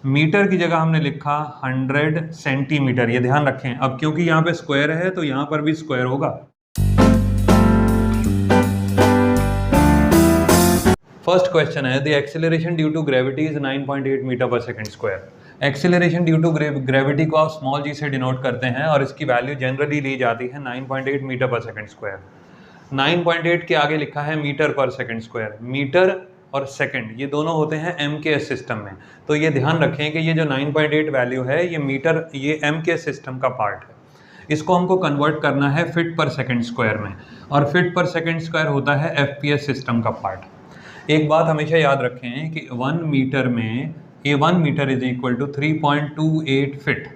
Metre की जगह हमने लिखा 100 सेंटीमीटर, ये ध्यान रखें। अब क्योंकि यहाँ पे स्क्वायर है तो यहाँ पर भी स्क्वायर होगा। फर्स्ट क्वेश्चन है, the acceleration due to gravity is 9.8 metre पर second square. Acceleration due to gravity को आप स्मॉल जी से डिनोट करते हैं और इसकी वैल्यू जनरली ली जाती है 9.8 मीटर पर सेकंड स्क्वायर। 9.8 के आगे लिखा है मीटर पर सेकंड स्क्वायर। मीटर और सेकंड ये दोनों होते हैं MKS सिस्टम में, तो ये ध्यान रखें कि ये जो 9.8 वैल्यू है ये मीटर, ये MKS सिस्टम का पार्ट है। इसको हमको कन्वर्ट करना है फीट पर सेकंड स्क्वायर में, और फीट पर सेकंड स्क्वायर होता है FPS सिस्टम का पार्ट। एक बात हमेशा याद रखें कि 1 मीटर में 1 metre is equal to 3.28 feet.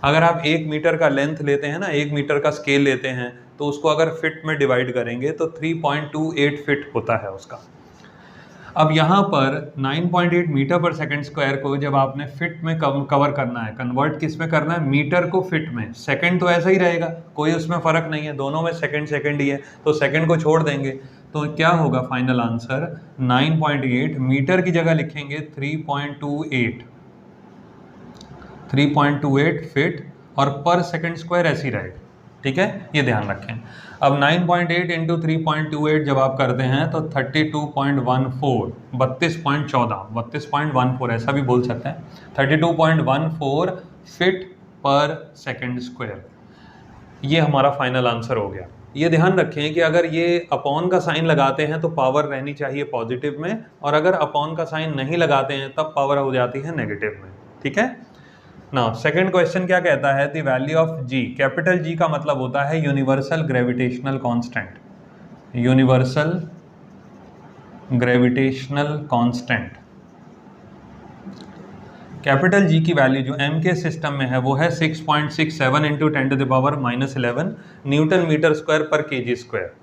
अगर आप 1 मीटर का लेंथ लेते हैं ना, 1 मीटर का स्केल लेते हैं, तो उसको अगर फिट में डिवाइड करेंगे तो 3.28 फिट होता है उसका। अब यहाँ पर 9.8 मीटर पर सेकंड स्क्वायर को जब आपने फिट में कवर करना है, कन्वर्ट किस में करना है, मीटर को फिट में। सेकंड तो ऐसा ही रहेगा, कोई उसमें फ़र्क नहीं है, दोनों में सेकंड सेकंड ही है, तो सेकंड को छोड़ देंगे। तो क्या होगा फाइनल आंसर, 9.8 मीटर की जगह लिखेंगे 3.28 फिट, और पर सेकंड स्क्वायर ऐसी रहेगा। ठीक है, ये ध्यान रखें। अब 9.8 इंटू 3.28 जब आप करते हैं तो 32.14, 32.14 ऐसा भी बोल सकते हैं, 32.14 फिट पर सेकंड स्क्वायर। ये हमारा फाइनल आंसर हो गया। ये ध्यान रखें कि अगर ये अपॉन का साइन लगाते हैं तो पावर रहनी चाहिए पॉजिटिव में, और अगर अपॉन का साइन नहीं लगाते हैं तब पावर हो जाती है नेगेटिव में। ठीक है ना। सेकंड क्वेश्चन क्या कहता है, the value of G। Capital G का मतलब होता है universal gravitational constant, universal gravitational constant. Capital G की वैल्यू जो MK सिस्टम में है वो है 6.67 इंटू 10⁻⁻11 न्यूटन मीटर स्क्वायर पर kg स्क्वायर।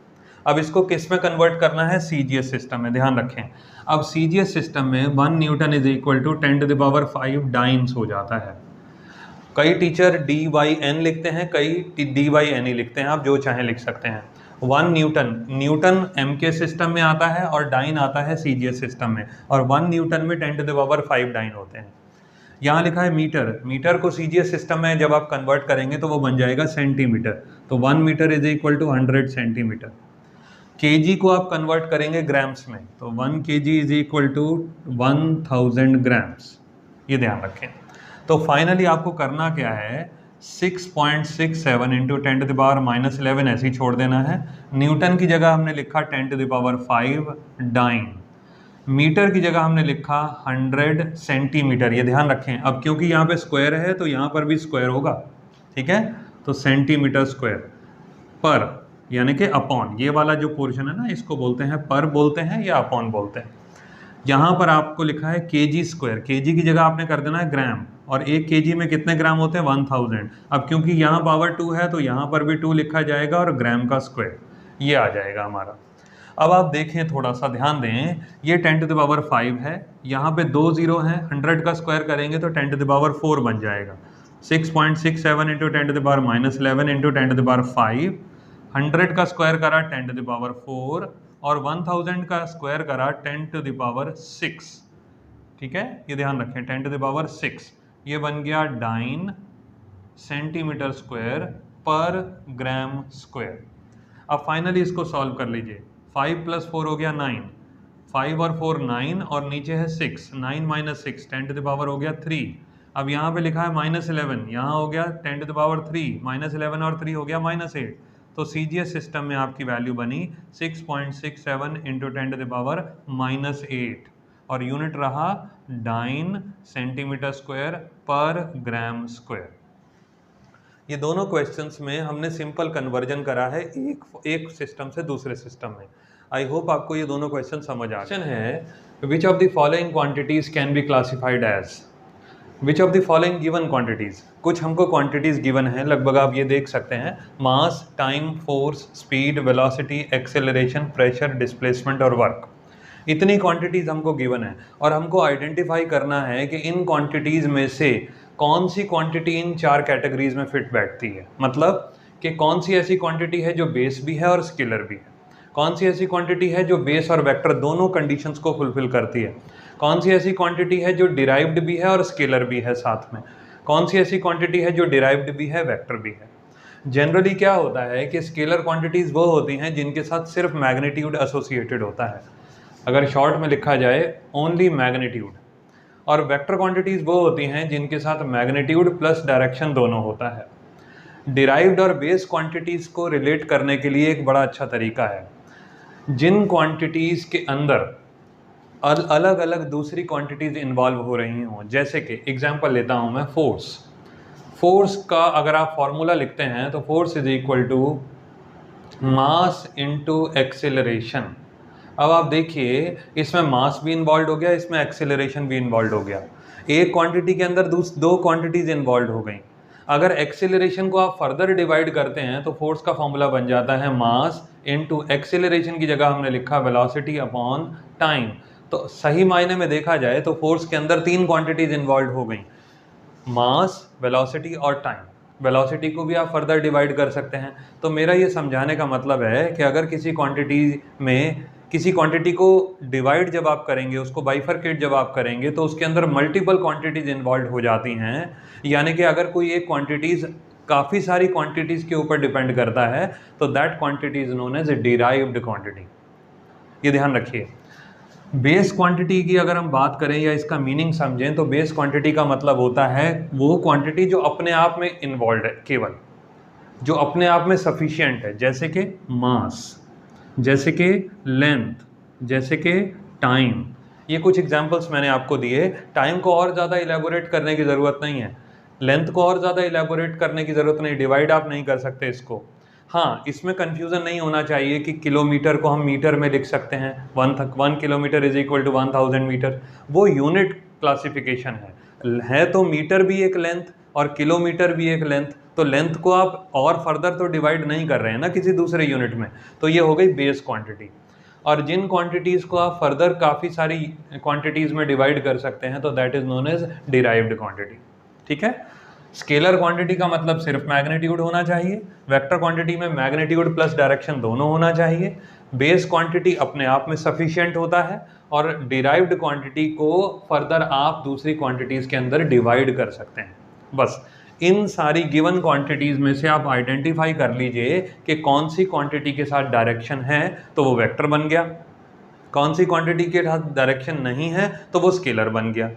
अब इसको किस में कन्वर्ट करना है, CGS सिस्टम में। ध्यान रखें, अब CGS सिस्टम में 1 newton is equal to 10⁵ dynes हो जाता है। कई टीचर D/N लिखते हैं, कई D/N ही लिखते हैं, आप जो चाहें लिख सकते हैं। 1 न्यूटन MK सिस्टम में आता है और डाइन आता है CGS सिस्टम में, और 1 न्यूटन में 10⁵ डाइन होते हैं। यहाँ लिखा है मीटर, मीटर को CGS सिस्टम में जब आप कन्वर्ट करेंगे तो वो बन जाएगा सेंटीमीटर, तो 1 metre is equal to 100 centimetre. kg को आप कन्वर्ट करेंगे ग्राम्स में, तो 1 kg इज इक्वल टू 1000 ग्राम्स। ये ध्यान रखें। तो फाइनली आपको करना क्या है, 6.67 इंटू 10⁻⁻11 ऐसे ही छोड़ देना है। न्यूटन की जगह हमने लिखा 10⁵ डाइन, मीटर की जगह हमने लिखा 100 सेंटीमीटर। ये ध्यान रखें, अब क्योंकि यहाँ पे स्क्वायर है तो यहाँ पर भी स्क्वायर होगा। ठीक है, तो सेंटीमीटर स्क्वायर पर, यानी कि अपॉन, ये वाला जो पोर्शन है ना इसको बोलते हैं पर बोलते हैं या अपॉन बोलते हैं। यहाँ पर आपको लिखा है kg स्क्वायर, kg की जगह आपने कर देना है ग्राम, और 1 kg में कितने ग्राम होते हैं, 1000। अब क्योंकि यहाँ पावर 2 है तो यहाँ पर भी 2 लिखा जाएगा और ग्राम का स्क्वायर ये आ जाएगा हमारा। अब आप देखें, थोड़ा सा ध्यान दें, ये 10⁵ है, यहाँ पे 2 0 हैं, 100 का स्क्वायर करेंगे तो 10⁴ बन जाएगा। 6.67 इंटू 10⁻⁻11 इंटू 10⁵, 100 का स्क्वायर करा 10⁴, और 1000 का स्क्वायर करा 10⁶। ठीक है, ये ध्यान रखें, 10⁶, ये बन गया डाइन सेंटीमीटर स्क्वायर पर ग्राम स्क्वायर। अब फाइनली इसको सॉल्व कर लीजिए। 5 + 4 हो गया 9, 5 और 4 9, और नीचे है 6, 9 - 6 10⁻ हो गया 3। अब यहाँ पे लिखा है -11, यहाँ हो गया 10⁻3, -11 और 3 हो गया -8। तो CGS सिस्टम में आपकी वैल्यू बनी 6.67 इंटू 10⁻⁻8, और यूनिट रहा डाइन सेंटीमीटर स्क्वायर पर ग्राम स्क्वायर। ये दोनों क्वेश्चंस में हमने सिंपल कन्वर्जन करा है एक सिस्टम से दूसरे सिस्टम में। आई होप आपको ये दोनों क्वेश्चन समझ आ। क्वेश्चन है, which of the following quantities can be classified as, which of the following given quantities. कुछ हमको क्वांटिटीज गिवन है, लगभग आप ये देख सकते हैं, mass, time, force, speed, velocity, acceleration, pressure, displacement और वर्क। इतनी क्वांटिटीज हमको गिवन है, और हमको आइडेंटिफाई करना है कि इन क्वांटिटीज में से कौन सी क्वांटिटी इन 4 कैटेगरीज में फिट बैठती है। मतलब कि कौन सी ऐसी क्वांटिटी है जो बेस भी है और स्केलर भी है, कौन सी ऐसी क्वांटिटी है जो बेस और वेक्टर दोनों कंडीशंस को फुलफिल करती है, कौन सी ऐसी क्वांटिटी है जो डिराइव्ड भी है और स्केलर भी है साथ में? कौन सी ऐसी क्वांटिटी है जो डिराइव्ड भी है, वेक्टर भी है? जनरली क्या होता है कि स्केलर क्वांटिटीज वो होती हैं जिनके साथ सिर्फ मैग्नीट्यूड एसोसिएटेड होता है, अगर शॉर्ट में लिखा जाए ओनली मैग्नीट्यूड। और वेक्टर क्वांटिटीज वो होती हैं जिनके साथ मैग्नीट्यूड प्लस डायरेक्शन दोनों होता है। डिराइव्ड और बेस क्वांटिटीज को रिलेट करने के लिए एक बड़ा अच्छा तरीका है, जिन क्वांटिटीज के अंदर अलग अलग दूसरी क्वांटिटीज इन्वॉल्व हो रही हों, जैसे कि एग्जांपल लेता हूं मैं, फोर्स का अगर आप फॉर्मूला लिखते हैं तो force is equal to mass into acceleration. अब आप देखिए इसमें मास भी इन्वॉल्व हो गया, इसमें एक्सेलरेशन भी इन्वॉल्व हो गया। एक क्वांटिटी के अंदर दो क्वांटिटीज इन्वॉल्व हो गई। अगर एक्सेलरेशन को आप फर्दर डिवाइड करते हैं तो फोर्स का फॉर्मूला बन जाता है मास इनटू एक्सेलरेशन की जगह हमने लिखा वेलोसिटी अपॉन टाइम। तो सही मायने में देखा जाए तो फोर्स के अंदर तीन क्वांटिटीज इन्वॉल्व हो गई, मास, वेलोसिटी और टाइम। वेलोसिटी को भी आप फर्दर डिवाइड कर सकते हैं। तो मेरा ये समझाने का मतलब है कि अगर किसी क्वांटिटी को डिवाइड जब आप करेंगे, उसको बाइफरकेट जब आप करेंगे, तो उसके अंदर मल्टीपल क्वांटिटीज इन्वॉल्व हो जाती हैं। यानी कि अगर कोई एक क्वांटिटीज काफ़ी सारी क्वांटिटीज़ के ऊपर डिपेंड करता है तो that quantity is known as a derived quantity. ये ध्यान रखिए। बेस क्वांटिटी की अगर हम बात करें या इसका मीनिंग समझें तो बेस क्वांटिटी का मतलब होता है वो क्वांटिटी जो अपने आप में इन्वॉल्व है, केवल जो अपने आप में सफिशिएंट है, जैसे कि मास, जैसे कि लेंथ, जैसे कि टाइम। ये कुछ एग्जांपल्स मैंने आपको दिए। टाइम को और ज़्यादा इलेबोरेट करने की ज़रूरत नहीं है, लेंथ को और ज़्यादा इलेबोरेट करने की ज़रूरत नहीं, डिवाइड आप नहीं कर सकते इसको। हाँ, इसमें कन्फ्यूज़न नहीं होना चाहिए कि किलोमीटर को हम मीटर में लिख सकते हैं, 1 kilometre is equal to 1000 metre, वो यूनिट क्लासिफिकेशन है तो मीटर भी एक लेंथ और किलोमीटर भी एक लेंथ, तो लेंथ को आप और फर्दर तो डिवाइड नहीं कर रहे हैं ना किसी दूसरे यूनिट में। तो ये हो गई बेस क्वांटिटी। और जिन क्वांटिटीज़ को आप फर्दर काफ़ी सारी क्वांटिटीज़ में डिवाइड कर सकते हैं तो that is known as derived quantity. ठीक है। स्केलर क्वांटिटी का मतलब सिर्फ मैग्नीट्यूड होना चाहिए, वेक्टर क्वांटिटी में मैग्नीट्यूड प्लस डायरेक्शन दोनों होना चाहिए, बेस क्वांटिटी अपने आप में सफिशिएंट होता है और डिराइव्ड क्वांटिटी को फर्दर आप दूसरी क्वांटिटीज़ के अंदर डिवाइड कर सकते हैं। बस इन सारी गिवन क्वांटिटीज़ में से आप आइडेंटिफाई कर लीजिए कि कौन सी क्वांटिटी के साथ डायरेक्शन है तो वो वेक्टर बन गया, कौन सी क्वांटिटी के साथ डायरेक्शन नहीं है तो वो स्केलर बन गया।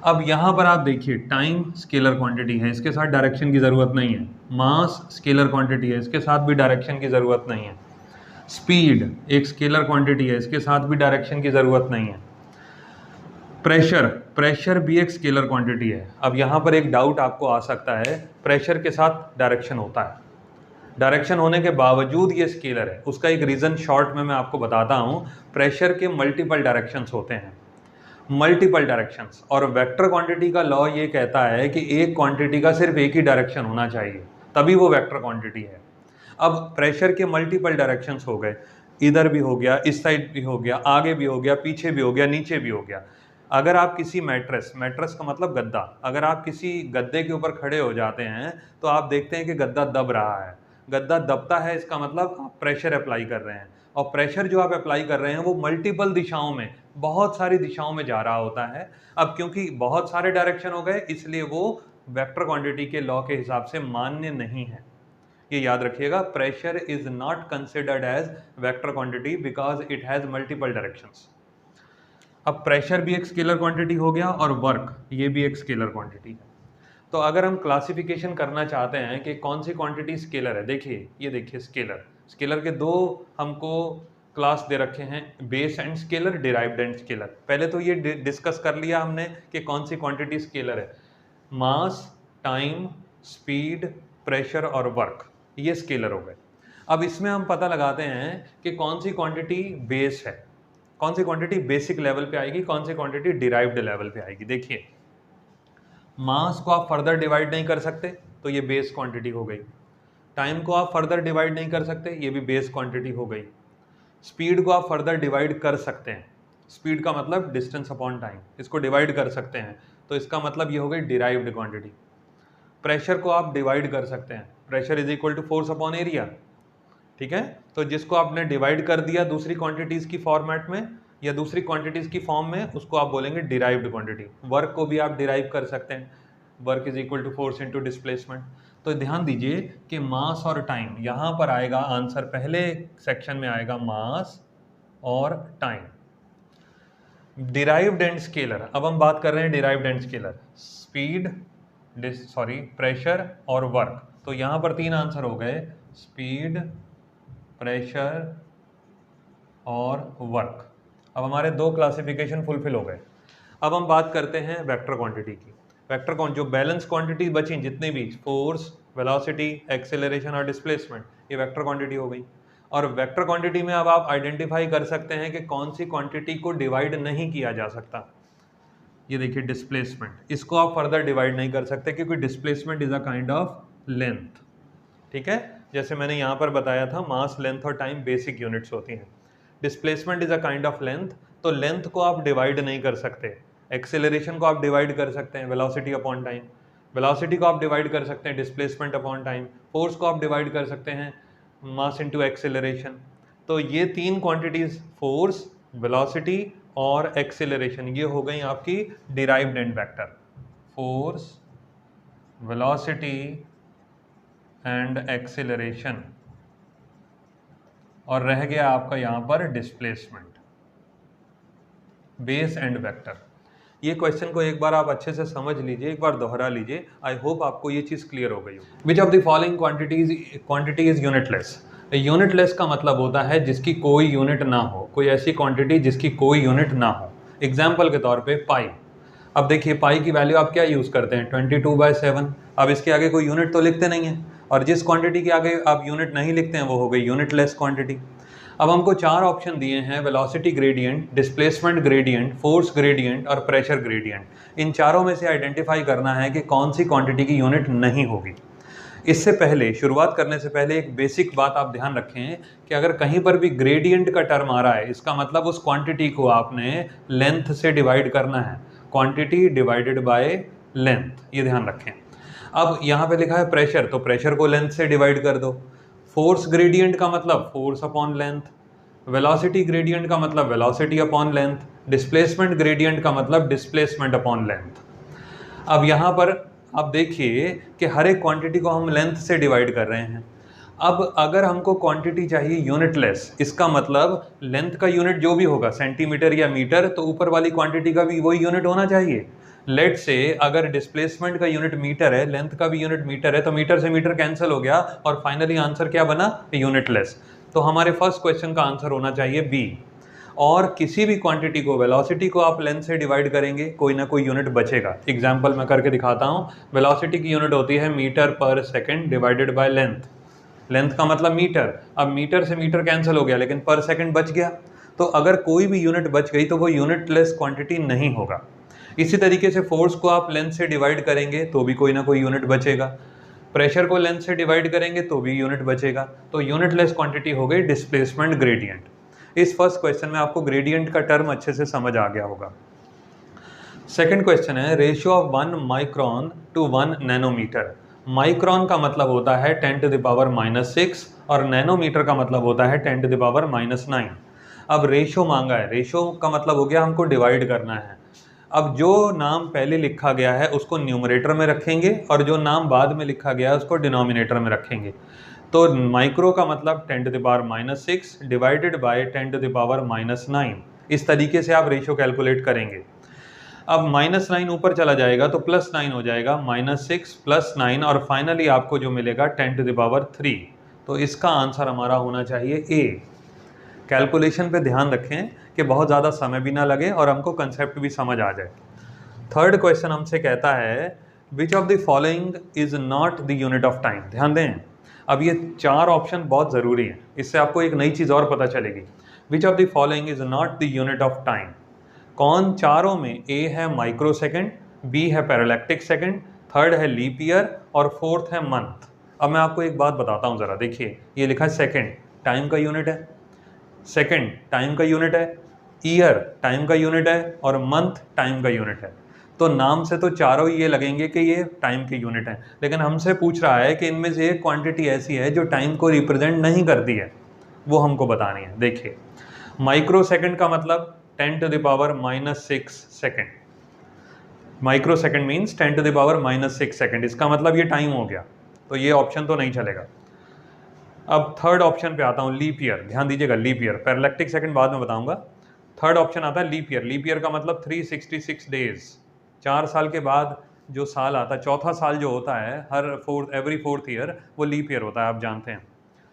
अब यहाँ पर आप देखिए, टाइम स्केलर क्वांटिटी है, इसके साथ डायरेक्शन की ज़रूरत नहीं है। मास स्केलर क्वांटिटी है, इसके साथ भी डायरेक्शन की ज़रूरत नहीं है। स्पीड एक स्केलर क्वांटिटी है, इसके साथ भी डायरेक्शन की ज़रूरत नहीं है। प्रेशर भी एक स्केलर क्वांटिटी है। अब यहाँ पर एक डाउट आपको आ सकता है, प्रेशर के साथ डायरेक्शन होता है, डायरेक्शन होने के बावजूद ये स्केलर है। उसका एक रीज़न शॉर्ट में मैं आपको बताता हूँ। प्रेशर के मल्टीपल डायरेक्शंस होते हैं, मल्टीपल डायरेक्शंस, और वेक्टर क्वांटिटी का लॉ ये कहता है कि एक क्वांटिटी का सिर्फ एक ही डायरेक्शन होना चाहिए, तभी वो वेक्टर क्वांटिटी है। अब प्रेशर के मल्टीपल डायरेक्शंस हो गए, इधर भी हो गया, इस साइड भी हो गया, आगे भी हो गया, पीछे भी हो गया, नीचे भी हो गया। अगर आप किसी मैट्रेस का मतलब गद्दा, अगर आप किसी गद्दे के ऊपर खड़े हो जाते हैं तो आप देखते हैं कि गद्दा दब रहा है। गद्दा दबता है, इसका मतलब आप प्रेशर अप्लाई कर रहे हैं, और प्रेशर जो आप अप्लाई कर रहे हैं वो मल्टीपल दिशाओं में, बहुत सारी दिशाओं में जा रहा होता है। अब क्योंकि बहुत सारे डायरेक्शन हो गए इसलिए वो वेक्टर क्वांटिटी के लॉ के हिसाब से मान्य नहीं है। ये याद रखिएगा, pressure is not considered as vector quantity because it has multiple directions. अब प्रेशर भी एक स्केलर क्वांटिटी हो गया और वर्क ये भी एक स्केलर क्वांटिटी है। तो अगर हम क्लासिफिकेशन करना चाहते हैं कि कौन सी क्वांटिटी स्केलर है, देखिए ये देखिए, स्केलर के दो हमको क्लास दे रखे हैं, base and scalar, derived and scalar. पहले तो ये डिस्कस कर लिया हमने कि कौन सी क्वांटिटी स्केलर है। मास, टाइम, स्पीड, प्रेशर और वर्क, ये स्केलर हो गए। अब इसमें हम पता लगाते हैं कि कौन सी क्वांटिटी बेस है, कौन सी क्वांटिटी बेसिक लेवल पे आएगी, कौन सी क्वांटिटी डिराइव्ड लेवल पे आएगी। देखिए, मास को आप फर्दर डिवाइड नहीं कर सकते तो ये बेस क्वांटिटी हो गई। टाइम को आप फर्दर डिवाइड नहीं कर सकते, ये भी बेस क्वांटिटी हो गई। स्पीड को आप फर्दर डिवाइड कर सकते हैं, स्पीड का मतलब डिस्टेंस अपॉन टाइम, इसको डिवाइड कर सकते हैं तो इसका मतलब ये हो गई डिराइव्ड क्वांटिटी। प्रेशर को आप डिवाइड कर सकते हैं, pressure is equal to force upon area. ठीक है, तो जिसको आपने डिवाइड कर दिया दूसरी क्वांटिटीज की फॉर्मेट में या दूसरी क्वांटिटीज की फॉर्म में उसको आप बोलेंगे डिराइव्ड क्वांटिटी। वर्क को भी आप डिराइव कर सकते हैं, work is equal to force into displacement. तो ध्यान दीजिए कि मास और टाइम यहाँ पर आएगा आंसर, पहले सेक्शन में आएगा मास और टाइम। डिराइव्ड एंड स्केलर, अब हम बात कर रहे हैं derived and scalar, speed, pressure और वर्क। तो यहाँ पर 3 आंसर हो गए, स्पीड, प्रेशर और वर्क। अब हमारे 2 क्लासिफिकेशन फुलफिल हो गए। अब हम बात करते हैं वेक्टर क्वांटिटी की। वेक्टर जो बैलेंस क्वांटिटी बची जितनी भी, फोर्स, वेलोसिटी, एक्सेलरेशन और डिस्प्लेसमेंट, ये वेक्टर क्वांटिटी हो गई। और वेक्टर क्वांटिटी में अब आप आइडेंटिफाई कर सकते हैं कि कौन सी क्वांटिटी को डिवाइड नहीं किया जा सकता। ये देखिए डिस्प्लेसमेंट, इसको आप फर्दर डिवाइड नहीं कर सकते क्योंकि displacement is a kind of length. ठीक है, जैसे मैंने यहाँ पर बताया था मास, लेंथ और टाइम बेसिक यूनिट्स होती हैं। Displacement is a kind of length, तो लेंथ को आप डिवाइड नहीं कर सकते। एक्सेलरेशन को आप डिवाइड कर सकते हैं वेलोसिटी अपॉन टाइम, वेलोसिटी को आप डिवाइड कर सकते हैं डिस्प्लेसमेंट अपॉन टाइम, फोर्स को आप डिवाइड कर सकते हैं मास इनटू एक्सेलरेशन। तो ये 3 क्वांटिटीज, फोर्स, वेलोसिटी और एक्सेलरेशन, ये हो गई आपकी derived and vector. Force, velocity and acceleration, और रह गया आपका यहाँ पर डिस्प्लेसमेंट, बेस एंड वेक्टर। ये क्वेश्चन को एक बार आप अच्छे से समझ लीजिए, एक बार दोहरा लीजिए। आई होप आपको ये चीज़ क्लियर हो गई हो। विच of the following quantity is unitless. Unitless का मतलब होता है जिसकी कोई यूनिट ना हो, कोई ऐसी क्वांटिटी जिसकी कोई यूनिट ना हो। एग्जाम्पल के तौर पे पाई। अब देखिए पाई की वैल्यू आप क्या यूज़ करते हैं, 22/7। अब इसके आगे कोई यूनिट तो लिखते नहीं है, और जिस क्वांटिटी के आगे आप यूनिट नहीं लिखते हैं वो हो गई यूनिटलेस क्वांटिटी। अब हमको 4 ऑप्शन दिए हैं, velocity gradient, displacement gradient, force gradient और प्रेशर ग्रेडियंट। इन चारों में से आइडेंटिफाई करना है कि कौन सी क्वांटिटी की यूनिट नहीं होगी। इससे पहले, शुरुआत करने से पहले एक बेसिक बात आप ध्यान रखें कि अगर कहीं पर भी ग्रेडियंट का टर्म आ रहा है, इसका मतलब उस क्वांटिटी को आपने लेंथ से डिवाइड करना है, क्वांटिटी डिवाइडेड बाय लेंथ, ये ध्यान रखें। अब यहाँ पे लिखा है प्रेशर, तो प्रेशर को लेंथ से डिवाइड कर दो। फोर्स ग्रेडियंट का मतलब force upon length, velocity gradient का मतलब velocity upon length, displacement gradient का मतलब डिस्प्लेसमेंट अपॉन लेंथ। अब यहाँ पर आप देखिए कि हर एक क्वांटिटी को हम लेंथ से डिवाइड कर रहे हैं। अब अगर हमको क्वांटिटी चाहिए यूनिटलेस, इसका मतलब लेंथ का यूनिट जो भी होगा, सेंटीमीटर या मीटर, तो ऊपर वाली क्वांटिटी का भी वही यूनिट होना चाहिए। लेट से अगर डिस्प्लेसमेंट का यूनिट मीटर है, लेंथ का भी यूनिट मीटर है, तो मीटर से मीटर कैंसिल हो गया और फाइनली आंसर क्या बना, यूनिटलेस। तो हमारे फर्स्ट क्वेश्चन का आंसर होना चाहिए बी। और किसी भी क्वांटिटी को, वेलोसिटी को आप लेंथ से डिवाइड करेंगे, कोई ना कोई यूनिट बचेगा। एग्जांपल मैं करके दिखाता हूँ। वेलोसिटी की यूनिट होती है मीटर पर second divided by length. Length का मतलब मीटर, अब मीटर से मीटर कैंसिल हो गया लेकिन पर सेकंड बच गया। तो अगर कोई भी यूनिट बच गई तो वो यूनिटलेस क्वांटिटी नहीं होगा। इसी तरीके से फोर्स को आप लेंथ से डिवाइड करेंगे तो भी कोई ना कोई यूनिट बचेगा, प्रेशर को लेंथ से डिवाइड करेंगे तो भी यूनिट बचेगा। तो यूनिटलेस क्वांटिटी हो गई डिस्प्लेसमेंट ग्रेडियंट। इस फर्स्ट क्वेश्चन में आपको ग्रेडियंट का टर्म अच्छे से समझ आ गया होगा। सेकंड क्वेश्चन है ratio of 1 micron to 1 nanometre. Micron का मतलब होता है 10⁻⁻⁶ और नैनोमीटर का मतलब होता है 10⁻⁹। अब रेशियो मांगा है, रेशियो का मतलब हो गया हमको डिवाइड करना है। अब जो नाम पहले लिखा गया है उसको न्यूमरेटर में रखेंगे और जो नाम बाद में लिखा गया है उसको डिनोमिनेटर में रखेंगे। तो माइक्रो का मतलब 10⁻⁶ डिवाइडेड बाय 10⁻⁹। इस तरीके से आप रेशियो कैलकुलेट करेंगे। अब -9 ऊपर चला जाएगा तो +9 हो जाएगा, -6 + 9 और फाइनली आपको जो मिलेगा 10⁻3। तो इसका आंसर हमारा होना चाहिए ए। कैलकुलेशन पे ध्यान रखें कि बहुत ज़्यादा समय भी ना लगे और हमको कंसेप्ट भी समझ आ जाए। थर्ड क्वेश्चन हमसे कहता है which of the following is not the unit of time. ध्यान दें, अब ये 4 ऑप्शन बहुत ज़रूरी हैं, इससे आपको एक नई चीज़ और पता चलेगी। विच of the following is not the unit of time. कौन चारों में? ए है माइक्रो सेकेंड, बी है पैरालैक्टिक सेकेंड, थर्ड है लीप ईयर और फोर्थ है मंथ। अब मैं आपको एक बात बताता हूँ ज़रा, देखिए ये लिखा है सेकेंड, टाइम का यूनिट है, सेकेंड टाइम का यूनिट है, ईयर टाइम का यूनिट है और मंथ टाइम का यूनिट है। तो नाम से तो चारों ये लगेंगे कि ये टाइम की यूनिट है, लेकिन हमसे पूछ रहा है कि इनमें से एक क्वांटिटी ऐसी है जो टाइम को रिप्रेजेंट नहीं करती है, वो हमको बतानी है। देखिए माइक्रो सेकंड का मतलब 10⁻⁻6 second. Micro second means 10⁻⁻6 second. इसका मतलब ये टाइम हो गया, तो ये ऑप्शन तो नहीं चलेगा। अब थर्ड ऑप्शन पे आता हूँ, लीप ईयर। ध्यान दीजिएगा, लीप ईयर, पैरेलैक्टिक सेकंड बाद में बताऊंगा। थर्ड ऑप्शन आता है लीप ईयर। लीप ईयर का मतलब 366 डेज, 4 साल के बाद जो साल आता है, चौथा साल जो होता है एवरी फोर्थ ईयर, वो लीप ईयर होता है, आप जानते हैं,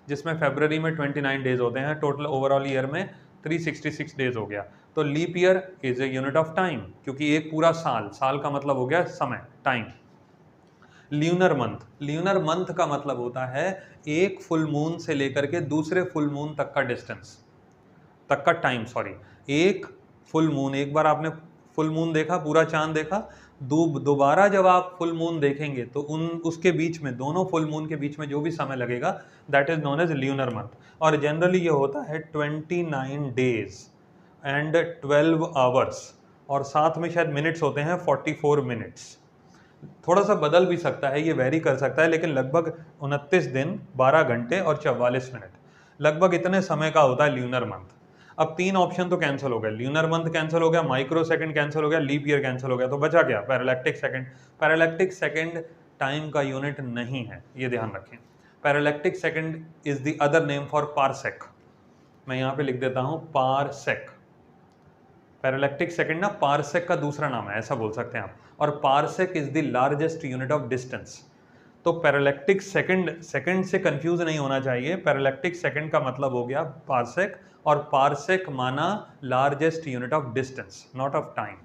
जिसमें फरवरी में 29 डेज होते हैं, टोटल ओवरऑल ईयर में 366 डेज हो गया। तो leap year is a unit of time, क्योंकि एक पूरा साल का मतलब हो गया समय, time. Lunar month, lunar month का मतलब होता है एक फुल मून से लेकर के दूसरे फुल मून तक का डिस्टेंस, तक का टाइम, सॉरी। एक फुल मून, एक बार आपने फुल मून देखा, पूरा चांद देखा, दोबारा जब आप फुल मून देखेंगे तो उसके बीच में, दोनों फुल मून के बीच में जो भी समय लगेगा, that is known as lunar month. और जनरली ये होता है 29 डेज एंड 12 आवर्स, और साथ में शायद मिनट्स होते हैं 44 मिनट्स। थोड़ा सा बदल भी सकता है, ये वेरी कर सकता है, लेकिन लगभग 29 दिन 12 घंटे और 44 मिनट, लगभग इतने समय का होता है ल्यूनर मंथ। अब 3 ऑप्शन तो कैंसिल हो गए, ल्यूनर मंथ कैंसिल हो गया, माइक्रो सेकंड कैंसिल हो गया, लीप ईयर कैंसिल हो गया, तो बचा क्या? Parallactic second. Parallactic second time का यूनिट नहीं है, ये ध्यान रखें। Parallactic second is the other name for parsec. मैं यहाँ पे लिख देता हूँ पारसेक। पैरेलैक्टिक सेकंड ना पारसेक का दूसरा नाम है, ऐसा बोल सकते हैं आप। और parsec is the largest unit of distance. तो पैरेलैक्टिक सेकंड से कंफ्यूज नहीं होना चाहिए। पैरेलैक्टिक सेकंड का मतलब हो गया पारसेक, और पारसेक माना largest unit of distance, not of time.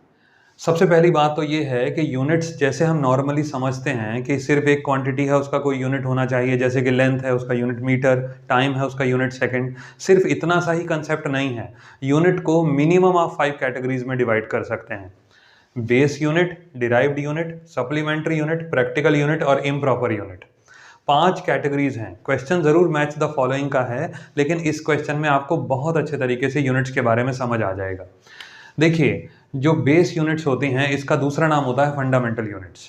सबसे पहली बात तो ये है कि यूनिट्स जैसे हम नॉर्मली समझते हैं कि सिर्फ एक क्वांटिटी है, उसका कोई यूनिट होना चाहिए, जैसे कि लेंथ है उसका यूनिट मीटर, टाइम है उसका यूनिट सेकंड, सिर्फ इतना सा ही कंसेप्ट नहीं है। यूनिट को मिनिमम ऑफ 5 कैटेगरीज में डिवाइड कर सकते हैं: base unit, derived unit, supplementary unit, practical unit और इम्प्रॉपर यूनिट। 5 कैटेगरीज हैं। क्वेश्चन जरूर मैच द फॉलोइंग का है, लेकिन इस क्वेश्चन में आपको बहुत अच्छे तरीके से यूनिट्स के बारे में समझ आ जाएगा। देखिए, जो बेस यूनिट्स होती हैं, इसका दूसरा नाम होता है फंडामेंटल यूनिट्स।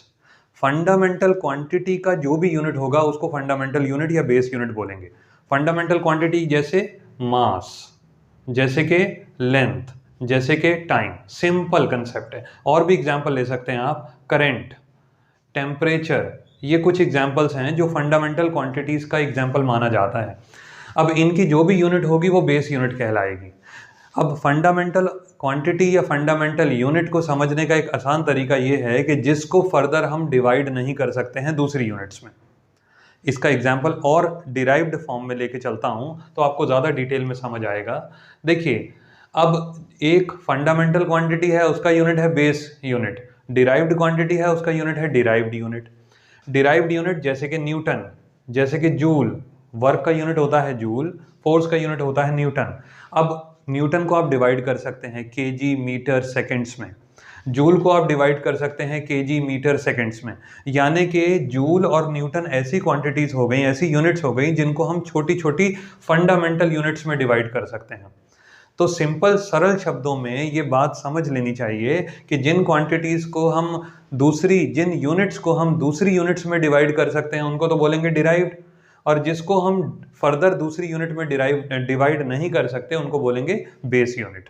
फंडामेंटल क्वांटिटी का जो भी यूनिट होगा उसको फंडामेंटल यूनिट या बेस यूनिट बोलेंगे। फंडामेंटल क्वांटिटी जैसे मास, जैसे कि लेंथ, जैसे कि टाइम, सिंपल कंसेप्ट है। और भी एग्जांपल ले सकते हैं आप, करंट, टेम्परेचर, ये कुछ एग्जांपल्स हैं जो फंडामेंटल क्वांटिटीज का एग्जांपल माना जाता है। अब इनकी जो भी यूनिट होगी वो बेस यूनिट कहलाएगी। अब फंडामेंटल क्वांटिटी या फंडामेंटल यूनिट को समझने का एक आसान तरीका ये है कि जिसको फर्दर हम डिवाइड नहीं कर सकते हैं दूसरी यूनिट्स में। इसका एग्जांपल और डिराइव्ड फॉर्म में लेके चलता हूं तो आपको ज़्यादा डिटेल में समझ आएगा। देखिए, अब एक फंडामेंटल क्वांटिटी है, उसका यूनिट है बेस यूनिट। डिराइव्ड क्वांटिटी है, उसका यूनिट है डिराइव्ड यूनिट। डिराइव्ड यूनिट जैसे कि न्यूटन, जैसे कि जूल, वर्क का यूनिट होता है जूल, फोर्स का यूनिट होता है न्यूटन। अब न्यूटन को आप डिवाइड कर सकते हैं केजी, मीटर, सेकंड्स में। जूल को आप डिवाइड कर सकते हैं केजी, मीटर, सेकंड्स में। यानी कि जूल और न्यूटन ऐसी क्वांटिटीज हो गई, ऐसी यूनिट्स हो गई जिनको हम छोटी छोटी फंडामेंटल यूनिट्स में डिवाइड कर सकते हैं। तो सिंपल सरल शब्दों में ये बात समझ लेनी चाहिए कि जिन क्वांटिटीज को हम जिन यूनिट्स को हम दूसरी यूनिट्स में डिवाइड कर सकते हैं उनको तो बोलेंगे डिराइव्ड, और जिसको हम फर्दर दूसरी यूनिट में डिवाइड नहीं कर सकते उनको बोलेंगे बेस यूनिट।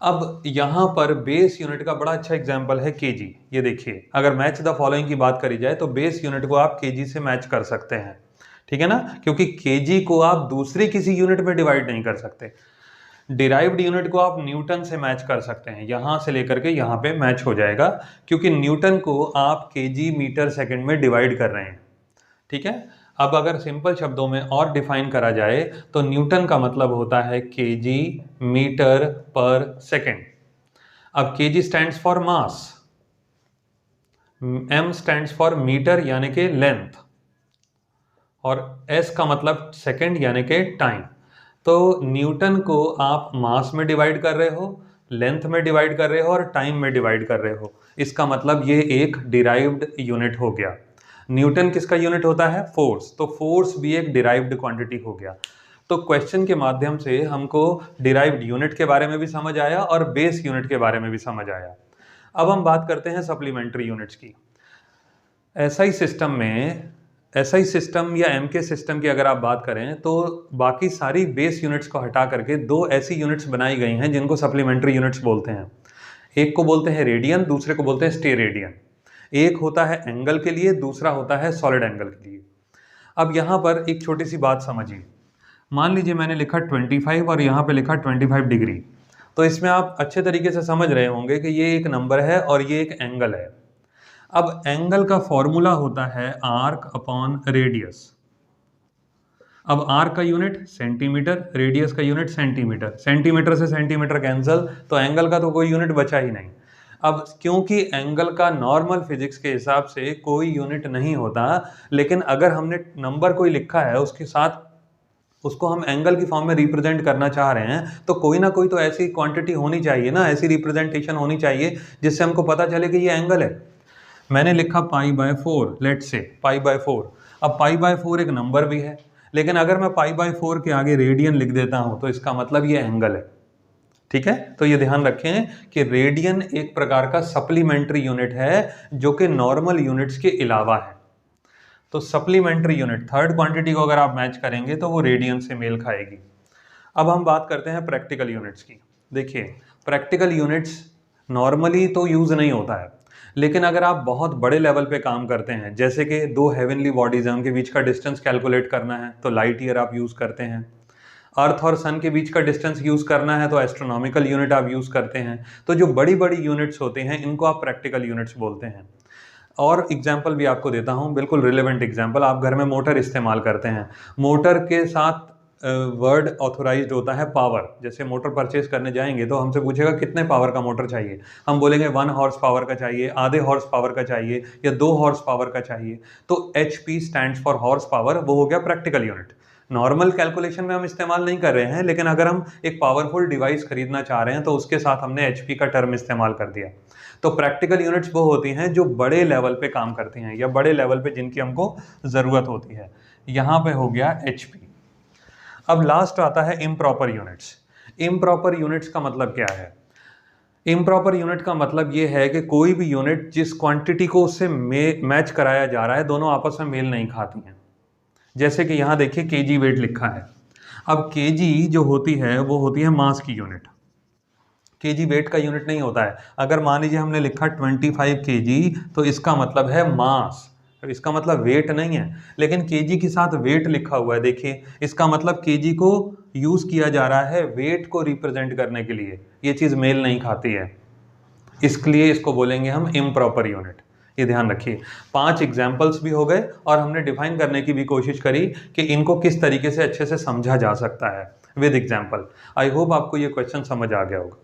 अब यहाँ पर बेस यूनिट का बड़ा अच्छा एग्जाम्पल है केजी। ये देखिए, अगर मैच द फॉलोइंग की बात करी जाए तो बेस यूनिट को आप केजी से मैच कर सकते हैं, ठीक है ना, क्योंकि केजी को आप दूसरी किसी यूनिट में डिवाइड नहीं कर सकते। डिराइव्ड यूनिट को आप न्यूटन से मैच कर सकते हैं, यहां से लेकर के यहां पे मैच हो जाएगा, क्योंकि न्यूटन को आप केजी, मीटर, सेकंड में डिवाइड कर रहे हैं, ठीक है। अब अगर सिंपल शब्दों में और डिफाइन करा जाए तो न्यूटन का मतलब होता है केजी मीटर पर सेकंड। अब kg stands for mass, M stands for metre यानी कि लेंथ, और एस का मतलब सेकंड यानी कि टाइम। तो न्यूटन को आप मास में डिवाइड कर रहे हो, लेंथ में डिवाइड कर रहे हो और टाइम में डिवाइड कर रहे हो। इसका मतलब ये एक डिराइव्ड यूनिट हो गया। न्यूटन किसका यूनिट होता है? फोर्स। तो फोर्स भी एक डिराइव्ड क्वांटिटी हो गया। तो क्वेश्चन के माध्यम से हमको डिराइव्ड यूनिट के बारे में भी समझ आया और बेस यूनिट के बारे में भी समझ आया। अब हम बात करते हैं सप्लीमेंट्री यूनिट्स की। एसआई सिस्टम में एसआई सिस्टम या एमके सिस्टम की अगर आप बात करें तो बाकी सारी बेस यूनिट्स को हटा करके दो ऐसी यूनिट्स बनाई गई हैं जिनको सप्लीमेंट्री यूनिट्स बोलते हैं। एक को बोलते हैं रेडियन, दूसरे को बोलते हैं स्टेरेडियन। एक होता है एंगल के लिए, दूसरा होता है सॉलिड एंगल के लिए। अब यहाँ पर एक छोटी सी बात समझिए। मान लीजिए मैंने लिखा 25 और यहाँ पे लिखा 25 डिग्री, तो इसमें आप अच्छे तरीके से समझ रहे होंगे कि ये एक नंबर है और ये एक एंगल है। अब एंगल का फॉर्मूला होता है आर्क अपॉन रेडियस। अब आर्क का यूनिट सेंटीमीटर, रेडियस का यूनिट सेंटीमीटर, सेंटीमीटर से सेंटीमीटर कैंसिल, तो एंगल का तो कोई यूनिट बचा ही नहीं। अब क्योंकि एंगल का नॉर्मल फिजिक्स के हिसाब से कोई यूनिट नहीं होता, लेकिन अगर हमने नंबर कोई लिखा है उसके साथ उसको हम एंगल की फॉर्म में रिप्रेजेंट करना चाह रहे हैं, तो कोई ना कोई तो ऐसी क्वांटिटी होनी चाहिए ना, ऐसी रिप्रेजेंटेशन होनी चाहिए जिससे हमको पता चले कि ये एंगल है। मैंने लिखा π/4, लेट्स से π/4। अब π/4 एक नंबर भी है, लेकिन अगर मैं π/4 के आगे रेडियन लिख देता हूं तो इसका मतलब ये एंगल है। ठीक है, तो ये ध्यान रखें कि रेडियन एक प्रकार का सप्लीमेंट्री यूनिट है जो कि नॉर्मल यूनिट्स के अलावा है। तो सप्लीमेंट्री यूनिट थर्ड क्वांटिटी को अगर आप मैच करेंगे तो वो रेडियन से मेल खाएगी। अब हम बात करते हैं प्रैक्टिकल यूनिट्स की। देखिए, प्रैक्टिकल यूनिट्स नॉर्मली तो यूज नहीं होता है, लेकिन अगर आप बहुत बड़े लेवल पे काम करते हैं, जैसे कि दो हेवनली बॉडीज हैं, उनके बीच का डिस्टेंस कैलकुलेट करना है तो लाइट ईयर आप यूज करते हैं। अर्थ और सन के बीच का डिस्टेंस यूज करना है तो एस्ट्रोनॉमिकल यूनिट आप यूज करते हैं। तो जो बड़ी बड़ी यूनिट्स होते हैं इनको आप प्रैक्टिकल यूनिट्स बोलते हैं। और एग्जाम्पल भी आपको देता हूं, बिल्कुल रिलेवेंट एग्जाम्पल। आप घर में मोटर इस्तेमाल करते हैं, मोटर के साथ वर्ड ऑथोराइज्ड होता है पावर। जैसे मोटर परचेज करने जाएंगे तो हमसे पूछेगा कितने पावर का मोटर चाहिए, हम बोलेंगे 1 हॉर्स पावर का चाहिए, आधे हॉर्स पावर का चाहिए या 2 हॉर्स पावर का चाहिए। तो HP stands for horse power, वो हो गया प्रैक्टिकल यूनिट। नॉर्मल कैलकुलेशन में हम इस्तेमाल नहीं कर रहे हैं, लेकिन अगर हम एक पावरफुल डिवाइस खरीदना चाह रहे हैं तो उसके साथ हमने HP का टर्म इस्तेमाल कर दिया। तो प्रैक्टिकल यूनिट्स वो होती हैं जो बड़े लेवल पे काम करती हैं या बड़े लेवल पे जिनकी हमको ज़रूरत होती है। यहाँ पे हो गया HP। अब लास्ट आता है इम्प्रॉपर यूनिट्स। इम्प्रॉपर यूनिट्स का मतलब क्या है? इम्प्रॉपर यूनिट का मतलब ये है कि कोई भी यूनिट जिस क्वांटिटी को उससे मैच कराया जा रहा है दोनों आपस में मेल नहीं खाती हैं। जैसे कि यहाँ देखिए kg वेट लिखा है। अब kg जो होती है वो होती है मास की यूनिट, kg वेट का यूनिट नहीं होता है। अगर मान लीजिए हमने लिखा 25 kg तो इसका मतलब है मास, इसका मतलब वेट नहीं है, लेकिन kg के साथ वेट लिखा हुआ है। देखिए, इसका मतलब kg को यूज किया जा रहा है वेट को रिप्रेजेंट करने के लिए। ये चीज मेल नहीं खाती है, इसलिए इसको बोलेंगे हम इम्प्रॉपर यूनिट। ये ध्यान रखिए। 5 एग्जाम्पल्स भी हो गए और हमने डिफाइन करने की भी कोशिश करी कि इनको किस तरीके से अच्छे से समझा जा सकता है विद एग्जाम्पल। आई होप आपको ये क्वेश्चन समझ आ गया होगा।